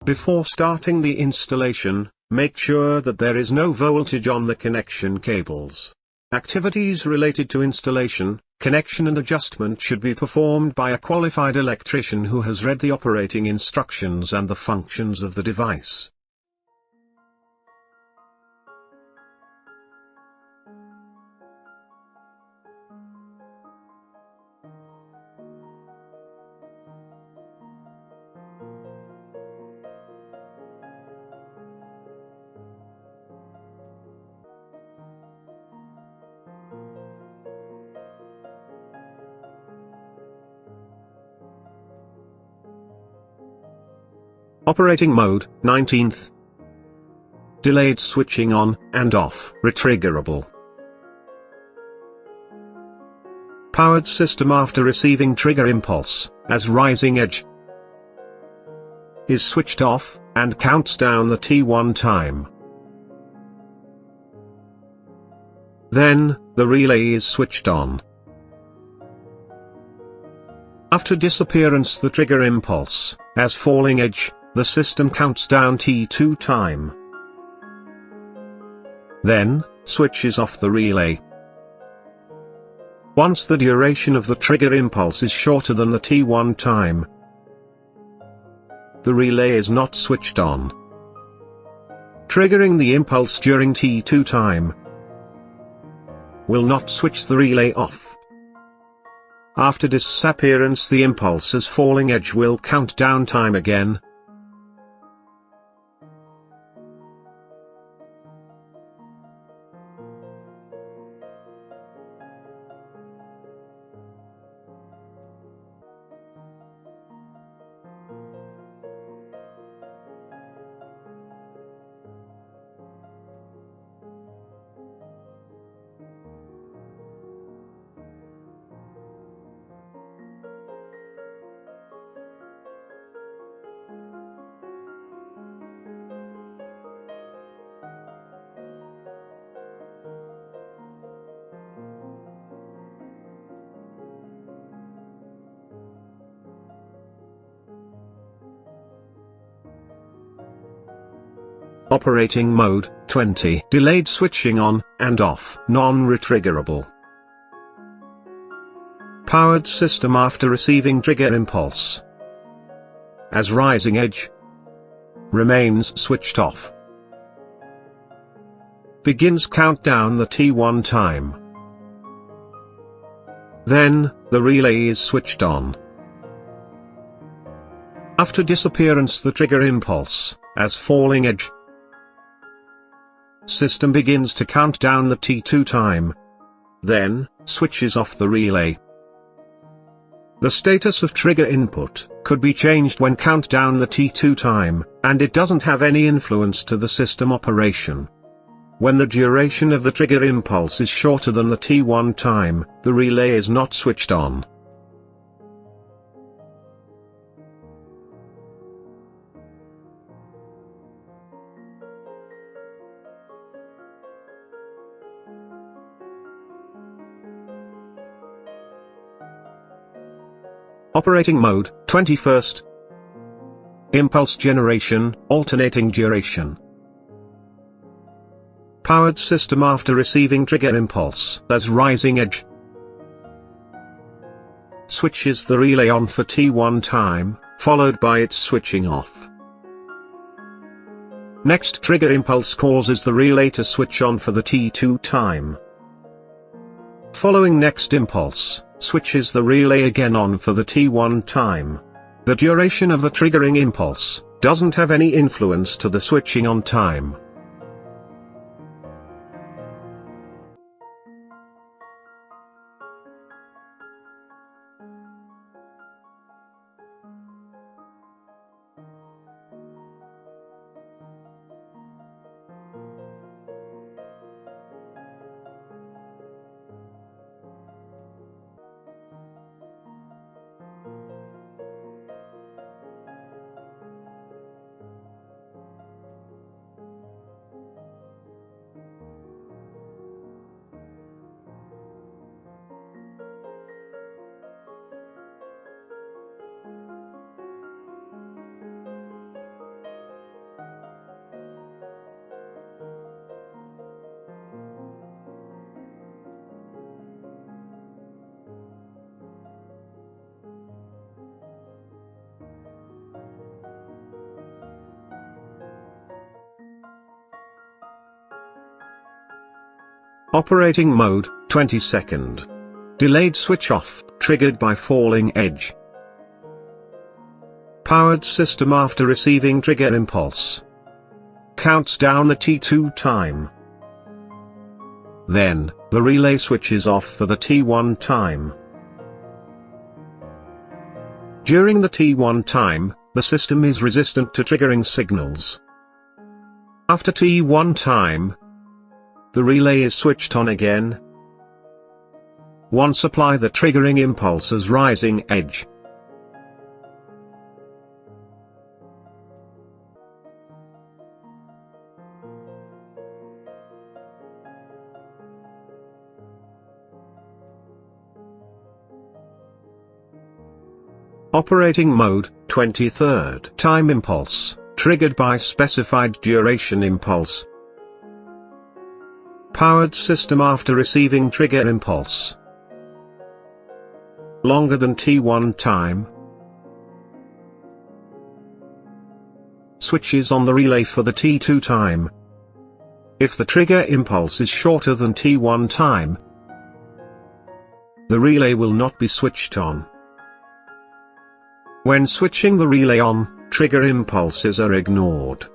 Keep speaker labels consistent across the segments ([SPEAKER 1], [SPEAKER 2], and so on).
[SPEAKER 1] Before starting the installation, make sure that there is no voltage on the connection cables. Activities related to installation, connection and adjustment should be performed by a qualified electrician who has read the operating instructions and the functions of the device. Operating mode, 19th. Delayed switching on and off, retriggerable. Powered system after receiving trigger impulse, as rising edge is switched off, and counts down the T1 time. Then, the relay is switched on. After disappearance the trigger impulse, as falling edge, the system counts down T2 time. Then, switches off the relay. Once the duration of the trigger impulse is shorter than the T1 time, the relay is not switched on. Triggering the impulse during T2 time will not switch the relay off. After disappearance the impulse as falling edge will count down time again. Operating mode, 20. Delayed switching on and off, non-retriggerable. Powered system after receiving trigger impulse, as rising edge remains switched off. Begins countdown the T1 time. Then, the relay is switched on. After disappearance the trigger impulse, as falling edge, system begins to count down the T2 time. Then, switches off the relay. The status of trigger input could be changed when count down the T2 time, and it doesn't have any influence to the system operation. When the duration of the trigger impulse is shorter than the T1 time, the relay is not switched on. Operating mode, 21st. Impulse generation, alternating duration. Powered system after receiving trigger impulse, as rising edge, switches the relay on for T1 time, followed by its switching off. Next trigger impulse causes the relay to switch on for the T2 time. Following next impulse, switches the relay again on for the T1 time. The duration of the triggering impulse doesn't have any influence to the switching on time. Operating mode, 20-second. Delayed switch off, triggered by falling edge. Powered system after receiving trigger impulse. Counts down the T2 time. Then, the relay switches off for the T1 time. During the T1 time, the system is resistant to triggering signals. After T1 time, the relay is switched on again. Once apply the triggering impulse as rising edge. Operating mode, 23rd time impulse, triggered by specified duration impulse. Powered system after receiving trigger impulse. Longer than T1 time. Switches on the relay for the T2 time. If the trigger impulse is shorter than T1 time, the relay will not be switched on. When switching the relay on, trigger impulses are ignored.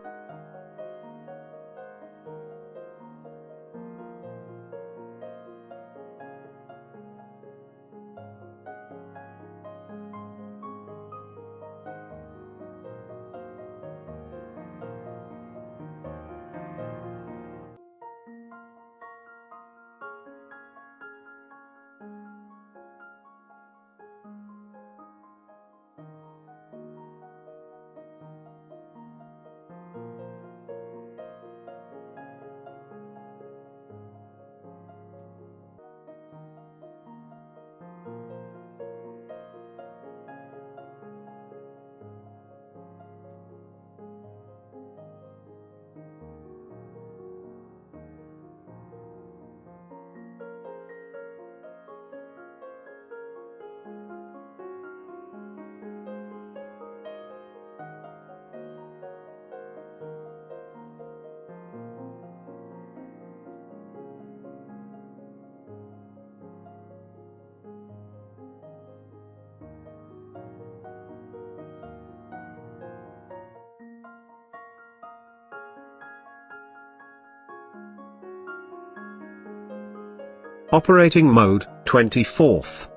[SPEAKER 1] Operating mode, 24th.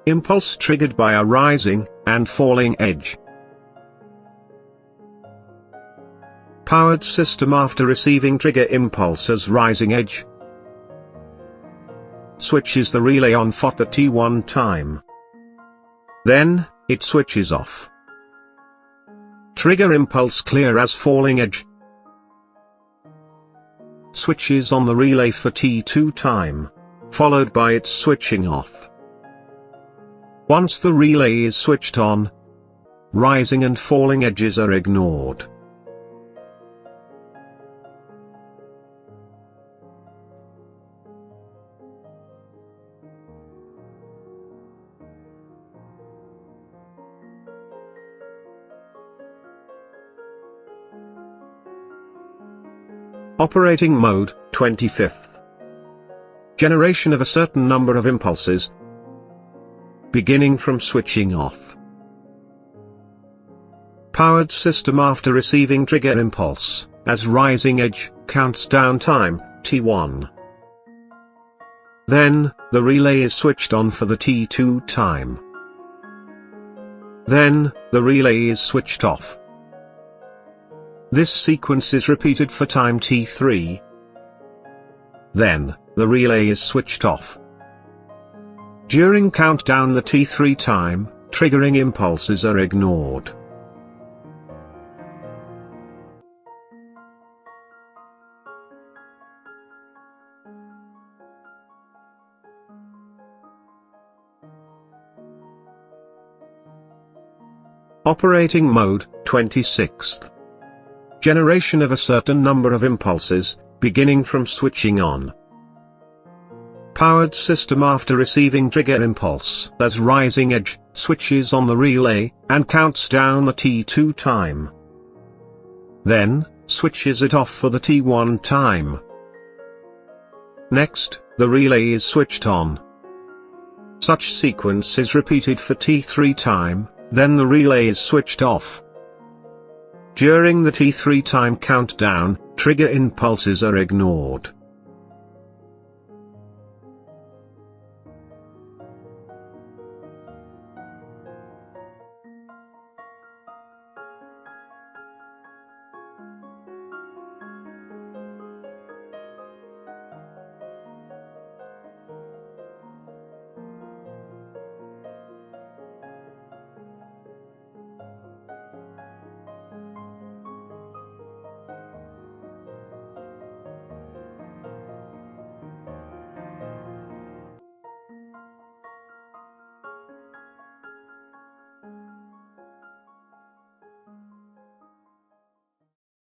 [SPEAKER 1] Impulse triggered by a rising and falling edge. Powered system after receiving trigger impulse as rising edge. Switches the relay on for the T1 time. Then, it switches off. Trigger impulse clear as falling edge. Switches on the relay for T2 time, followed by its switching off. Once the relay is switched on, rising and falling edges are ignored. Operating mode, 25th. Generation of a certain number of impulses, beginning from switching off. Powered system after receiving trigger impulse, as rising edge, counts down time, T1. Then, the relay is switched on for the T2 time. Then, the relay is switched off. This sequence is repeated for time T3. Then, the relay is switched off. During countdown the T3 time, triggering impulses are ignored. Operating mode, 26th. Generation of a certain number of impulses, beginning from switching on. Powered system after receiving trigger impulse as rising edge, switches on the relay, and counts down the T2 time. Then, switches it off for the T1 time. Next, the relay is switched on. Such sequence is repeated for T3 time, then the relay is switched off. During the T3 time countdown, trigger impulses are ignored.